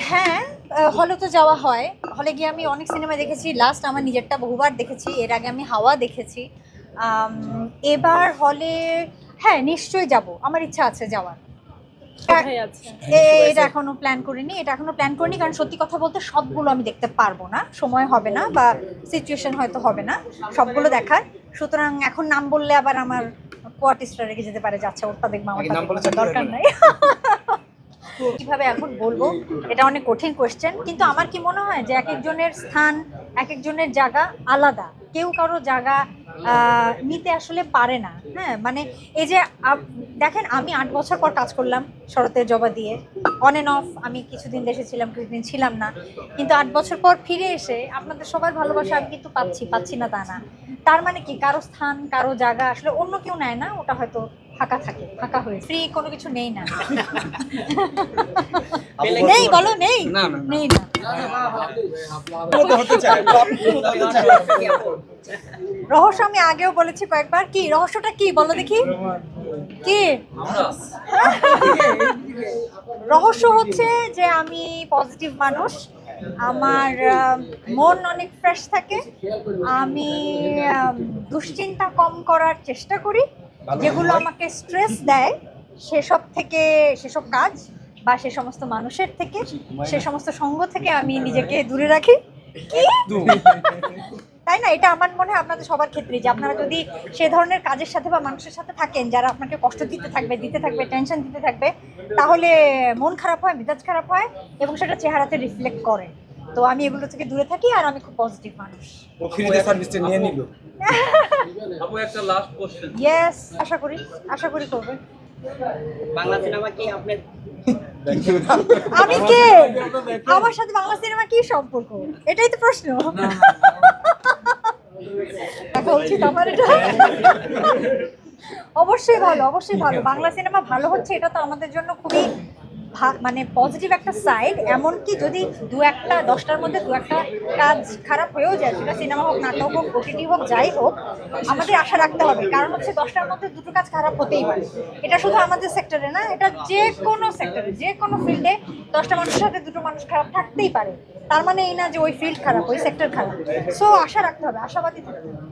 হ্যাঁ, হলে তো যাওয়া হয়। হলে গিয়ে আমি অনেক সিনেমা দেখেছি। লাস্ট আমার নিজেরটা বহুবার দেখেছি। এর আগে আমি হাওয়া দেখেছি। আম এবার হলে হ্যাঁ, নিশ্চয়ই যাব। আমার ইচ্ছা আছে যাওয়ার। কোথায় আছে? এটা এখনো প্ল্যান করিনি। কারণ সত্যি কথা বলতে সবগুলো আমি দেখতে পারবো না। সময় হবে না বা সিচুয়েশন হয়তো হবে না সবগুলো দেখার। সুতরাং এখন নাম বললে আবার আমার কো-আর্টিস্টরা রেগে যেতে পারে যে আচ্ছা ওরটা দেখবো আমারটা দেখবো না, দরকার নাই। কিভাবে এখন বলবো এটা অনেক কঠিন কোয়েশ্চেন, কিন্তু আমার কি মনে হয় যে এক একজনের স্থান, এক একজনের জায়গা আলাদা। কেউ কারো জায়গা নিতে আসলে পারে না। হ্যাঁ, মানে এই যে দেখেন, আমি 8 বছর পর কাজ করলাম শরতের জবা দিয়ে। অন অ্যান্ড অফ আমি কিছুদিন দেশে ছিলাম, কিছুদিন ছিলাম না, কিন্তু 8 বছর পর ফিরে এসে আপনাদের সবার ভালোবাসা আমি কিন্তু পাচ্ছি না তা না। তার মানে কি কারো স্থান, কারো জায়গা আসলে অন্য কেউ নেয় না, ওটা হয়তো ফাঁকা থাকে, ফাঁকা হয়ে ফ্রি কোনো কিছু নেই না। নেই, বলো নেই, নেই না। রহস্য আমি আগেও বলেছি কয়েকবার। কি রহস্যটা কি বলো দেখি? কি রহস্য হচ্ছে যে আমি পজিটিভ মানুষ। আমার মন অনেক ফ্রেশ থাকে। আমি দুশ্চিন্তা কম করার চেষ্টা করি। যেগুলো আমাকে স্ট্রেস দেয় সেসব কাজ বা সে সমস্ত মানুষের থেকে, সে সমস্ত সঙ্গ থেকে আমি নিজেকে দূরে রাখি। কি তাই না? এটা আমার মনে হয় আপনাদের সবার ক্ষেত্রে, যে আপনারা যদি সে ধরনের কাজের সাথে বা মানুষের সাথে থাকেন যারা আপনাকে কষ্ট দিতে থাকবে, টেনশন দিতে থাকবে, তাহলে মন খারাপ হয়, মেজাজ খারাপ হয় এবং সেটা চেহারাতে রিফ্লেক্ট করে। তো আমি এগুলো থেকে দূরে থাকি আর আমি খুব পজিটিভ মানুষ। ও ফ্রিতে সার্ভিসটা নিয়ে নিল। আপু একটা লাস্ট কোশ্চেন। ইয়েস, আশা করি করবে। বাংলা সিনেমা কি আপনার আমি কে? আমার সাথে বাংলা সিনেমা কি সম্পর্ক? এটাই তো প্রশ্ন। দেখা উচিত আমার এটা। অবশ্যই ভালো। বাংলা সিনেমা ভালো হচ্ছে, এটা তো আমাদের জন্য খুবই মানে পজিটিভ একটা সাইড। এমনকি যদি 10টার মধ্যে 2-একটা কাজ খারাপ হয়েও যায়, সেটা সিনেমা হোক, নাটক হোক, ওটিটি হোক, যাই হোক, আমাদের আশা রাখতে হবে। কারণ হচ্ছে 10টার মধ্যে 2টো কাজ খারাপ হতেই পারে। এটা শুধু আমাদের সেক্টরে না, এটা যে কোনো সেক্টরে, যে কোনো ফিল্ডে 10টা মানুষের সাথে 2টো মানুষ খারাপ থাকতেই পারে। তার মানে এই না যে ওই ফিল্ড খারাপ, ওই সেক্টর খারাপ। সো আশা রাখতে হবে, আশাবাদী থাকতে হবে।